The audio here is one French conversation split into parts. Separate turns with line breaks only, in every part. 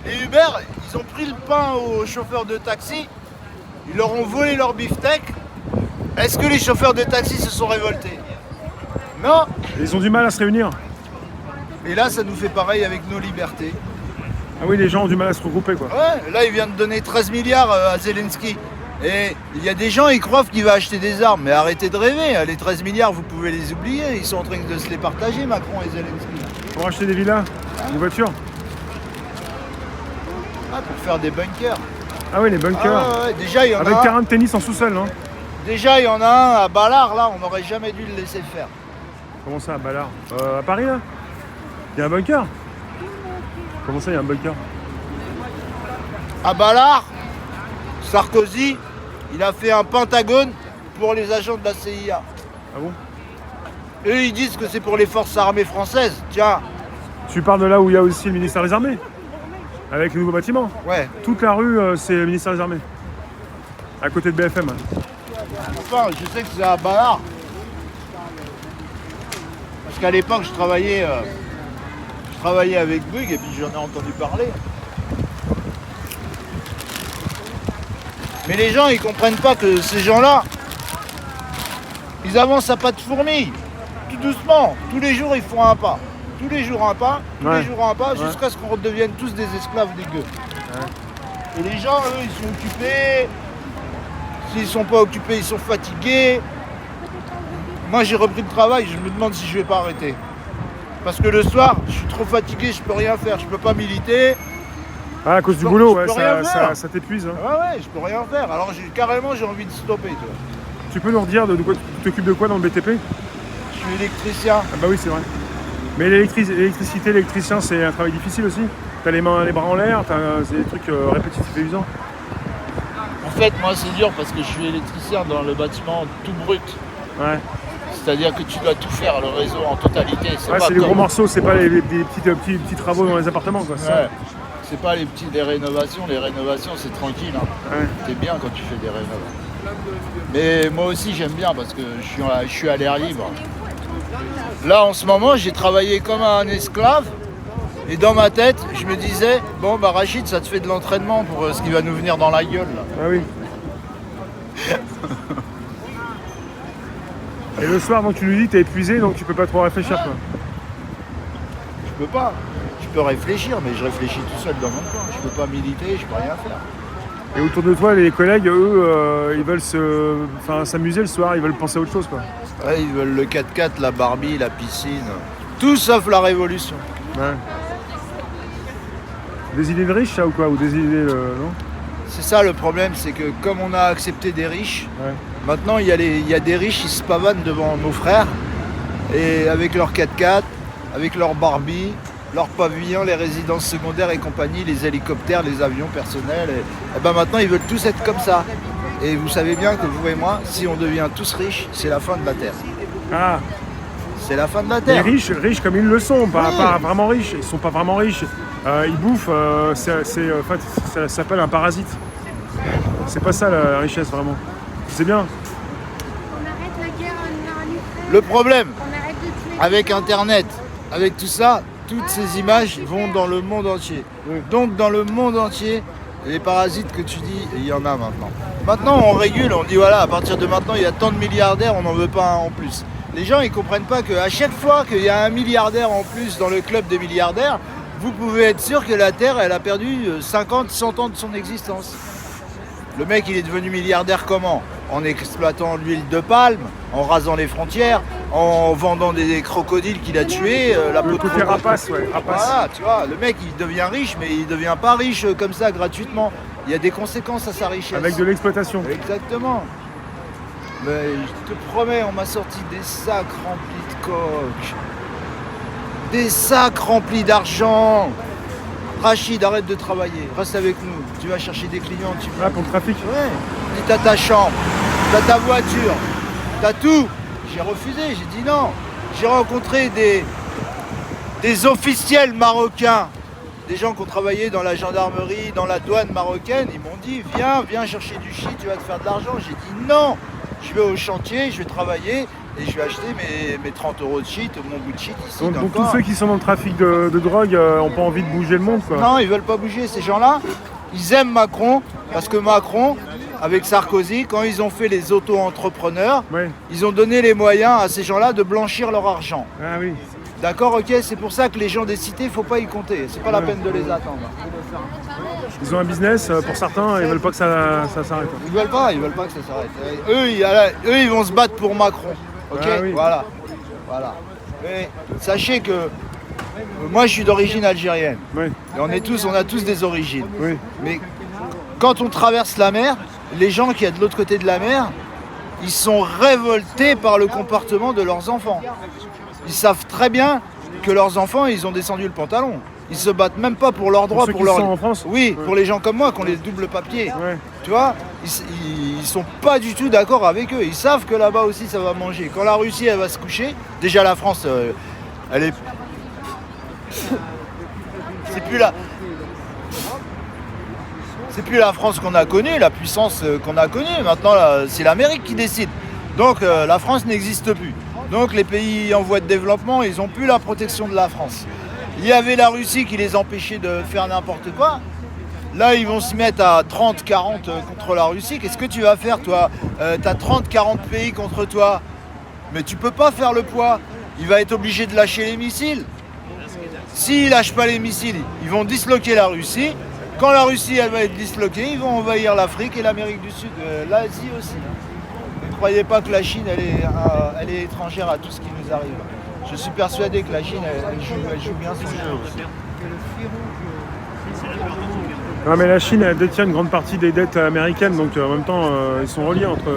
Et Uber, ils ont pris le pain aux chauffeurs de taxi, ils leur ont volé leur beefsteak. Est-ce que les chauffeurs de taxi se sont révoltés? Non.
Ils ont du mal à se réunir.
Et là, ça nous fait pareil avec nos libertés.
Ah oui, les gens ont du mal à se regrouper, quoi.
Ouais, là, il vient de donner 13 milliards à Zelensky. Et il y a des gens, ils croient qu'il va acheter des armes. Mais arrêtez de rêver, les 13 milliards, vous pouvez les oublier. Ils sont en train de se les partager, Macron et Zelensky.
Pour acheter des villas, des voitures.
Ah, pour faire des bunkers.
Ah oui, les bunkers.
Ah, ouais, déjà, il y en
avec
a
terrain de tennis en sous-sol, non?
Déjà, il y en a un à Ballard, là, on n'aurait jamais dû le laisser faire.
Comment ça, à Ballard? À Paris, là? Il y a un bunker? Comment ça, il y a un bunker?
À Ballard, Sarkozy, il a fait un pentagone pour les agents de la CIA.
Ah bon?
Eux, ils disent que c'est pour les forces armées françaises. Tiens,
Tu parles de là où il y a aussi le ministère des Armées? Avec le nouveau bâtiment?
ouais.
Toute la rue, c'est le ministère des Armées. À côté de BFM.
Enfin, je sais que c'est à Ballard. Parce qu'à l'époque, je travaillais avec Bouygues et puis j'en ai entendu parler. Mais les gens, ils comprennent pas que ces gens-là, ils avancent à pas de fourmi, tout doucement. Tous les jours, ils font un pas. Tous les jours un pas, tous
Ouais.
les jours un pas,
Ouais.
jusqu'à ce qu'on redevienne tous des esclaves des gueux.
Ouais.
Et les gens, eux, ils sont occupés. S'ils sont pas occupés, ils sont fatigués. Moi, j'ai repris le travail, je me demande si je vais pas arrêter. Parce que le soir, je suis trop fatigué, je peux rien faire, je peux pas militer.
Ah, à cause du
peux-
boulot,
je
ouais,
peux rien faire.
ça t'épuise. Hein.
Ouais, je peux rien faire. Alors carrément, j'ai envie de stopper. Tu vois.
Tu peux nous redire de quoi tu t'occupes de quoi dans le BTP?
Je suis électricien.
Ah bah oui, c'est vrai. Mais l'électricité, l'électricien, c'est un travail difficile aussi. T'as les mains, les bras en l'air, c'est des trucs répétitifs et usants.
En fait, moi, c'est dur parce que je suis électricien dans le bâtiment tout brut.
Ouais.
C'est-à-dire que tu dois tout faire, le réseau en totalité.
Ouais,
pas
c'est les
comme-
gros morceaux, c'est pas les petits travaux dans les appartements, quoi. c'est ça.
Ouais. C'est pas les rénovations. Les rénovations, c'est tranquille. Hein.
Ouais.
T'es bien quand tu fais des rénovations. Mais moi aussi, j'aime bien parce que je suis à l'air libre. Là, en ce moment, j'ai travaillé comme un esclave. Et dans ma tête, je me disais, bon, bah Rachid, ça te fait de l'entraînement pour ce qui va nous venir dans la gueule. Là.
Ah oui. Et le soir, donc tu lui dis que t'es épuisé, donc tu peux pas trop réfléchir, quoi.
Je peux pas. Je peux réfléchir, mais je réfléchis tout seul dans mon coin. Je peux pas militer, je peux rien faire.
Et autour de toi, les collègues, eux, ils veulent s'amuser le soir, ils veulent penser à autre chose, quoi.
Ouais, ils veulent le 4x4, la Barbie, la piscine. Tout sauf la révolution.
Ouais. Des idées de riches, ça, ou quoi? Ou des idées, non?
C'est ça le problème, c'est que comme on a accepté des riches,
Ouais.
maintenant il y a des riches qui se pavanent devant nos frères. Et avec leur 4x4, avec leur Barbie, leur pavillon, les résidences secondaires et compagnie, les hélicoptères, les avions personnels. Et ben maintenant ils veulent tous être comme ça. Et vous savez bien que vous et moi, si on devient tous riches, c'est la fin de la Terre.
Ah,
C'est la fin de la
les
Terre.
riches comme ils le sont, pas
Oui.
vraiment riches. Ils sont pas vraiment riches. Ils bouffent, en fait, ça s'appelle un parasite. C'est pas ça la richesse, vraiment. C'est bien.
On arrête la guerre en Ukraine.
Le problème,
On arrête de tuer.
avec Internet, avec tout ça, toutes ces images vont dans le monde entier.
Oui.
Donc dans le monde entier, les parasites que tu dis, il y en a maintenant. Maintenant on régule, on dit voilà, à partir de maintenant il y a tant de milliardaires, on n'en veut pas un en plus. Les gens ils comprennent pas qu'à chaque fois qu'il y a un milliardaire en plus dans le club des milliardaires, vous pouvez être sûr que la Terre elle a perdu 50, 100 ans de son existence. Le mec il est devenu milliardaire comment? En exploitant l'huile de palme, en rasant les frontières, en vendant des crocodiles qu'il a tués, la peau
Le
de
côté
crocodile.
rapace, ouais, rapace.
Voilà, tu vois, le mec il devient riche, mais il devient pas riche comme ça gratuitement. Il y a des conséquences à sa richesse.
Avec de l'exploitation.
Exactement. Mais je te promets, on m'a sorti des sacs remplis de coke. Des sacs remplis d'argent. Rachid, arrête de travailler, reste avec nous. Tu vas chercher des clients, tu
Là, pour le trafic.
Ouais. Et t'as ta chambre, t'as ta voiture, t'as tout. J'ai refusé, j'ai dit non. J'ai rencontré des officiels marocains, des gens qui ont travaillé dans la gendarmerie, dans la douane marocaine. Ils m'ont dit viens chercher du shit, tu vas te faire de l'argent. J'ai dit non, je vais au chantier, je vais travailler. et je vais acheter mes 30 € de shit, mon bout de shit ici.
Donc tous ceux qui sont dans le trafic de drogue n'ont pas envie de bouger le monde, quoi.
Non, ils veulent pas bouger. Ces gens-là, ils aiment Macron parce que Macron, avec Sarkozy, quand ils ont fait les auto-entrepreneurs,
Ouais.
ils ont donné les moyens à ces gens-là de blanchir leur argent.
Ah oui.
D'accord, ok, c'est pour ça que les gens des cités, il faut pas y compter. C'est pas la peine de les attendre.
Ils ont un business, pour certains, ils veulent pas que ça s'arrête.
Ils veulent pas que ça s'arrête. Eux, ils vont se battre pour Macron. Ok,
Ah oui.
voilà. Mais sachez que moi, je suis d'origine algérienne.
Oui,
Et on a tous des origines.
oui.
Mais quand on traverse la mer, les gens qui sont de l'autre côté de la mer, ils sont révoltés par le comportement de leurs enfants. Ils savent très bien que leurs enfants, ils ont descendu le pantalon. Ils se battent même pas pour leurs droits,
ceux
pour
qui
leurs...
sont en France.
Oui,
Ouais.
pour les gens comme moi qui ont les doubles papiers.
Ouais.
Tu vois, ils sont pas du tout d'accord avec eux. Ils savent que là-bas aussi ça va manger. Quand la Russie elle va se coucher, déjà la France, elle est... C'est plus là. C'est plus la France qu'on a connue, la puissance qu'on a connue. Maintenant, là, c'est l'Amérique qui décide. Donc la France n'existe plus. Donc les pays en voie de développement, ils n'ont plus la protection de la France. Il y avait la Russie qui les empêchait de faire n'importe quoi. Là, ils vont se mettre à 30-40 contre la Russie. Qu'est-ce que tu vas faire, toi? Tu as 30-40 pays contre toi. Mais tu peux pas faire le poids. Il va être obligé de lâcher les missiles. S'ils lâchent pas les missiles, ils vont disloquer la Russie. Quand la Russie elle va être disloquée, ils vont envahir l'Afrique et l'Amérique du Sud, l'Asie aussi. Ne croyez pas que la Chine elle est étrangère à tout ce qui nous arrive. Je suis persuadé que la Chine elle joue bien son jeu aussi.
Non, mais la Chine, elle détient une grande partie des dettes américaines, donc en même temps, ils sont reliés entre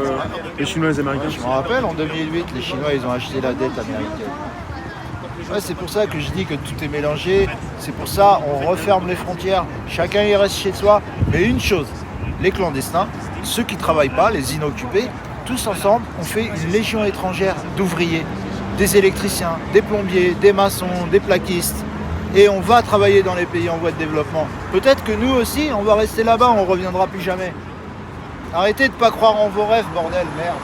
les Chinois et les Américains.
Je me rappelle, en 2008, les Chinois ils ont acheté la dette américaine. Ouais, c'est pour ça que je dis que tout est mélangé. C'est pour ça on referme les frontières. Chacun y reste chez soi. Mais une chose, les clandestins, ceux qui ne travaillent pas, les inoccupés, tous ensemble, on fait une légion étrangère d'ouvriers, des électriciens, des plombiers, des maçons, des plaquistes. Et on va travailler dans les pays en voie de développement. Peut-être que nous aussi, on va rester là-bas, on ne reviendra plus jamais. Arrêtez de ne pas croire en vos rêves, bordel, merde.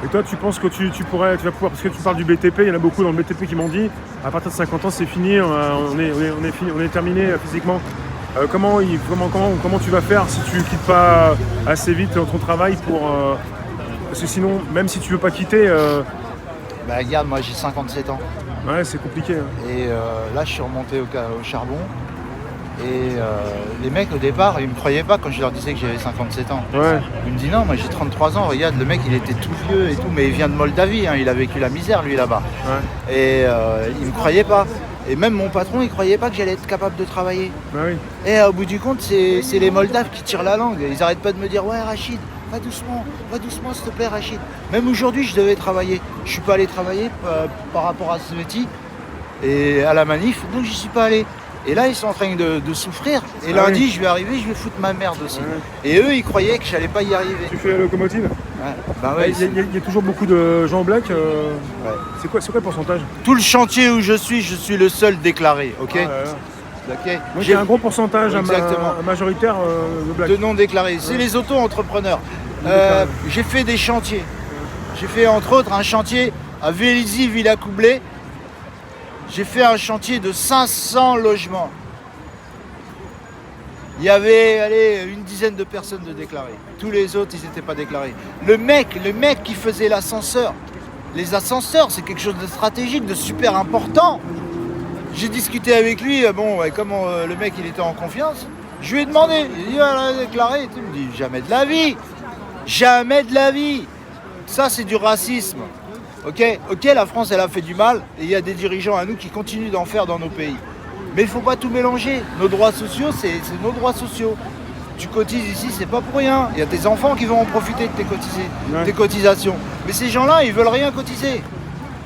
Et toi, tu penses que tu vas pouvoir, parce que tu parles du BTP, il y en a beaucoup dans le BTP qui m'ont dit, à partir de 50 ans, c'est fini, on est terminé physiquement. Comment tu vas faire si tu quittes pas assez vite ton travail pour... parce que sinon, même si tu veux pas quitter...
Bah regarde, moi j'ai 57 ans.
Ouais, c'est compliqué. Hein.
Et là, je suis remonté au charbon. Et les mecs, au départ, ils me croyaient pas quand je leur disais que j'avais 57 ans.
Ouais.
Ils me disent non, moi j'ai 33 ans, regarde, le mec, il était tout vieux et tout, mais il vient de Moldavie, hein, il a vécu la misère, lui, là-bas.
Ouais.
Et ils me croyaient pas. Et même mon patron, il croyait pas que j'allais être capable de travailler.
Bah oui.
Et au bout du compte, c'est les Moldaves qui tirent la langue. Ils arrêtent pas de me dire, ouais, Rachid, va doucement, s'il te plaît, Rachid. Même aujourd'hui, je devais travailler. Je suis pas allé travailler par rapport à Sveti et à la manif, donc j'y suis pas allé. Et là, ils sont en train de souffrir. Et lundi,
oui.
je vais arriver, je vais foutre ma merde aussi.
Ouais.
Et eux, ils croyaient que j'allais pas y arriver.
Tu fais la locomotive?
Ouais. Bah ouais,
Il y a toujours beaucoup de gens en black.
ouais.
C'est quoi le pourcentage?
Tout le chantier où je suis le seul déclaré, ok?
Ah, là, là.
Ok.
Donc il y a un gros pourcentage
Exactement.
majoritaire de black.
De non déclarés. C'est les auto-entrepreneurs. J'ai fait des chantiers. J'ai fait entre autres un chantier à Vélizy, Villacoublay. J'ai fait un chantier de 500 logements. Il y avait une dizaine de personnes de déclarées. Tous les autres, ils n'étaient pas déclarés. Le mec qui faisait l'ascenseur, les ascenseurs, c'est quelque chose de stratégique, de super important. J'ai discuté avec lui, comment le mec il était en confiance. Je lui ai demandé, il dit voilà, déclaré. Il me dit jamais de la vie. Jamais de la vie. Ça c'est du racisme. Ok, la France elle a fait du mal et il y a des dirigeants à nous qui continuent d'en faire dans nos pays. Mais il ne faut pas tout mélanger. Nos droits sociaux, c'est nos droits sociaux. Tu cotises ici, c'est pas pour rien. Il y a tes enfants qui vont en profiter de tes cotisations. Mais ces gens-là, ils veulent rien cotiser.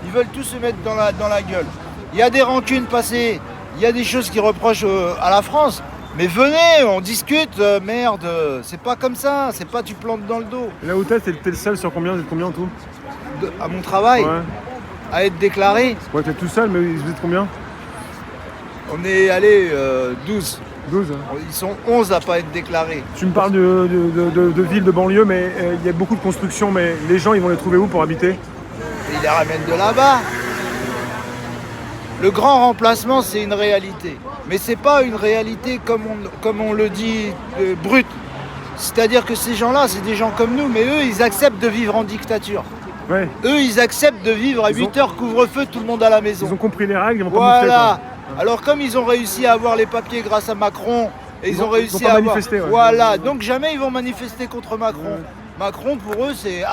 Ils veulent tout se mettre dans la gueule. Il y a des rancunes passées. Il y a des choses qui reprochent à la France. Mais venez, on discute, merde. C'est pas comme ça. C'est pas tu plantes dans le dos.
Et là où t'es le seul sur combien? Vous êtes combien en tout?
À mon travail,
Ouais.
à être déclaré,
Ouais, t'es tout seul, mais vous êtes combien?
on est allé 12.
12. Hein.
Ils sont 11 à pas être déclarés.
Tu me parles de villes, de banlieue, mais il y a beaucoup de constructions, mais les gens, ils vont les trouver où pour habiter?
les ramènent de là-bas. Le grand remplacement, c'est une réalité. Mais c'est pas une réalité comme on le dit, brute. C'est-à-dire que ces gens-là, c'est des gens comme nous, mais eux, ils acceptent de vivre en dictature.
Ouais.
Eux, ils acceptent de vivre à 8 heures couvre-feu, tout le monde à la maison.
Ils ont compris les règles, ils vont pas moufler,
Voilà.
quoi.
Alors comme ils ont réussi à avoir les papiers grâce à Macron, et ils ont réussi
pas
à avoir...
manifesté, ouais.
Voilà, donc jamais ils vont manifester contre Macron.
Ouais.
Macron, pour eux, c'est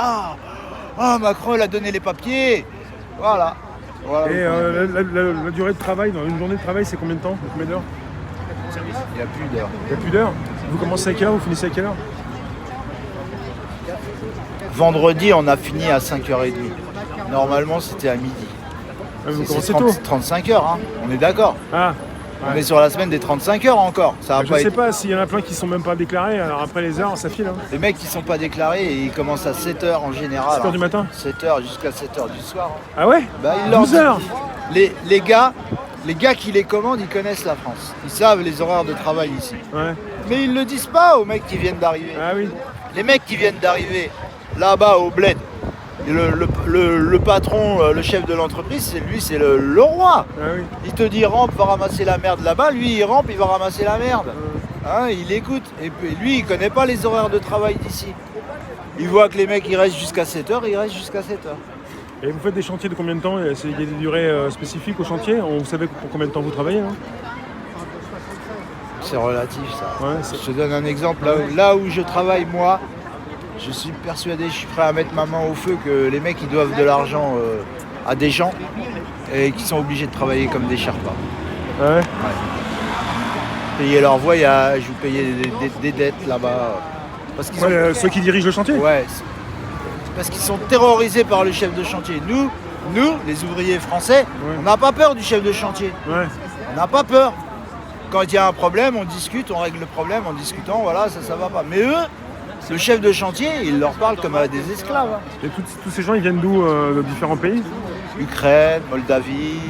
Macron, il a donné les papiers. Voilà. Voilà.
Et la durée de travail, dans une journée de travail, c'est combien de temps? Combien d'heures?
Il n'y a plus d'heures.
Il n'y a plus d'heures. Vous commencez à quelle heure? Vous finissez à quelle heure?
Vendredi, on a fini à 5h30. Normalement, c'était à midi.
Ah, vous
C'est
commencez tôt.
35 heures, hein. On est d'accord.
Ah,
On
ouais.
est sur la semaine des 35 heures encore. Ça va
Je
pas
sais
être...
pas s'il y en a plein qui sont même pas déclarés, alors après les heures, ça file. Hein.
Les mecs qui sont pas déclarés, ils commencent à 7h en général.
7h du matin?
7h jusqu'à 7h du soir. Hein.
Ah ouais?
Bah, ils leur
12 heures.
disent- les gars qui les commandent, ils connaissent la France. Ils savent les horaires de travail ici.
Ouais.
Mais ils le disent pas aux mecs qui viennent d'arriver.
Ah oui.
Les mecs qui viennent d'arriver là-bas au bled, et le patron, le chef de l'entreprise, c'est le roi.
Ah oui.
Il te dit rampe, va ramasser la merde là-bas. Lui, il rampe, il va ramasser la merde. Hein, il écoute. Et puis, lui, il connaît pas les horaires de travail d'ici. Il voit que les mecs, ils restent jusqu'à 7h, ils restent jusqu'à 7h.
Et vous faites des chantiers de combien de temps? Il y a des durées spécifiques au chantier? Vous savez pour combien de temps vous travaillez, hein?
C'est relatif, ça.
Ouais,
Je te donne un exemple. Là où je travaille, moi, je suis persuadé, je suis prêt à mettre ma main au feu que les mecs, ils doivent de l'argent à des gens et qui sont obligés de travailler comme des Sherpas.
Ouais.
Payer leur voyage ou payer des dettes là-bas. Parce qu'ils
Ouais, ceux qui dirigent le chantier?
Ouais, parce qu'ils sont terrorisés par le chef de chantier. Nous, les ouvriers français,
Ouais.
on n'a pas peur du chef de chantier.
Ouais.
On n'a pas peur. Quand il y a un problème, on discute, on règle le problème en discutant, voilà, ça va pas. Mais eux, le chef de chantier, il leur parle comme à des esclaves. Hein.
Et tous ces gens, ils viennent d'où? De différents pays?
Ukraine, Moldavie,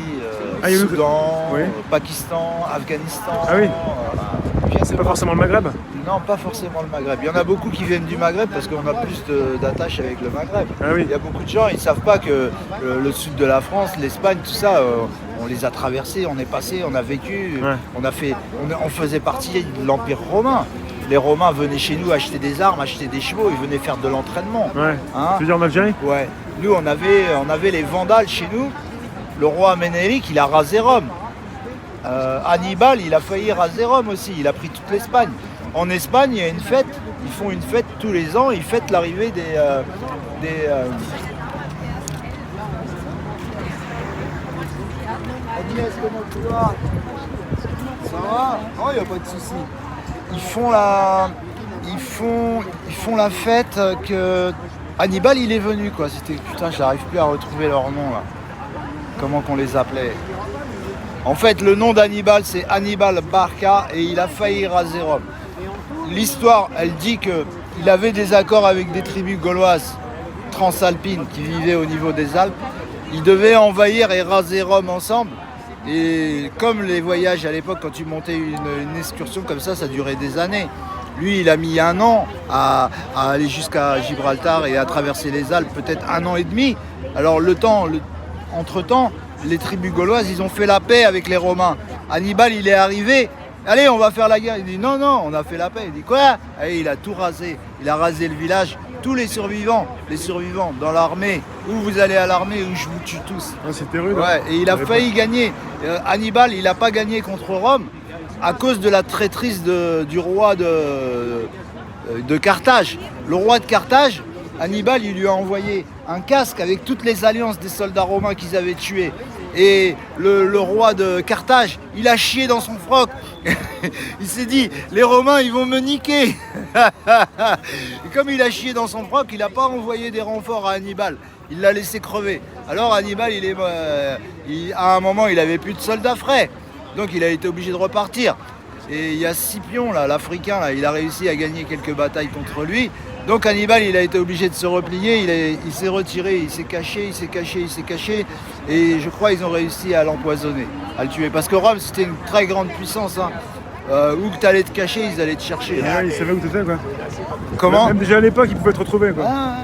Ah, il y a eu-
Soudan,
Oui.
Pakistan, Afghanistan.
Ah oui.
Voilà.
C'est pas forcément le Maghreb?
Non, pas forcément le Maghreb. Il y en a beaucoup qui viennent du Maghreb parce qu'on a plus d'attaches avec le Maghreb.
Ah oui.
Il y a beaucoup de gens, ils ne savent pas que le sud de la France, l'Espagne, tout ça, on les a traversés, on est passé, on a vécu,
Ouais.
on faisait partie de l'Empire romain. Les Romains venaient chez nous acheter des armes, acheter des chevaux, ils venaient faire de l'entraînement.
Ouais.
Hein?
Tu veux dire en Algérie?
Ouais. Nous, on avait les Vandales chez nous. Le roi Ménélique, il a rasé Rome. Hannibal, il a failli raser Rome aussi. Il a pris toute l'Espagne. En Espagne, il y a une fête. Ils font une fête tous les ans. Ils fêtent l'arrivée des Agnès, comment tu vas? Ça va? Oh, il n'y a pas de souci. Ils font la fête que Hannibal, il est venu, quoi. Putain, j'arrive plus à retrouver leur nom, là. Comment qu'on les appelait? En fait, le nom d'Hannibal, c'est Hannibal Barca et il a failli raser Rome. L'histoire, elle dit qu'il avait des accords avec des tribus gauloises transalpines qui vivaient au niveau des Alpes. Ils devaient envahir et raser Rome ensemble. Et comme les voyages à l'époque, quand tu montais une excursion comme ça durait des années. Lui, il a mis 1 an à aller jusqu'à Gibraltar et à traverser les Alpes, peut-être 1 an et demi. Alors entre-temps, les tribus gauloises, ils ont fait la paix avec les Romains. Hannibal, il est arrivé. Allez, on va faire la guerre. Il dit non, on a fait la paix. Il dit quoi? Allez, il a tout rasé. Il a rasé le village. Tous les survivants dans l'armée. Où vous allez à l'armée, où je vous tue tous.
Ah, c'était rude.
Ouais, et il a failli gagner. Hannibal, il n'a pas gagné contre Rome à cause de la traîtrise du roi de Carthage. Le roi de Carthage, Hannibal, il lui a envoyé un casque avec toutes les alliances des soldats romains qu'ils avaient tués. Et le roi de Carthage, il a chié dans son froc. Il s'est dit, les Romains, ils vont me niquer. Et comme il a chié dans son froc, il n'a pas envoyé des renforts à Hannibal. Il l'a laissé crever. Alors Hannibal, à un moment, il n'avait plus de soldats frais. Donc il a été obligé de repartir. Et il y a Scipion, là, l'Africain, là, il a réussi à gagner quelques batailles contre lui. Donc Hannibal, il a été obligé de se replier, il s'est retiré, il s'est caché. Et je crois qu'ils ont réussi à l'empoisonner, à le tuer. Parce que Rome, c'était une très grande puissance. Hein. Où que tu allais te cacher, ils allaient te chercher.
Et là, ils savaient où t'étais, quoi.
Comment?
Même déjà à l'époque, ils pouvaient te retrouver, quoi.
Ah,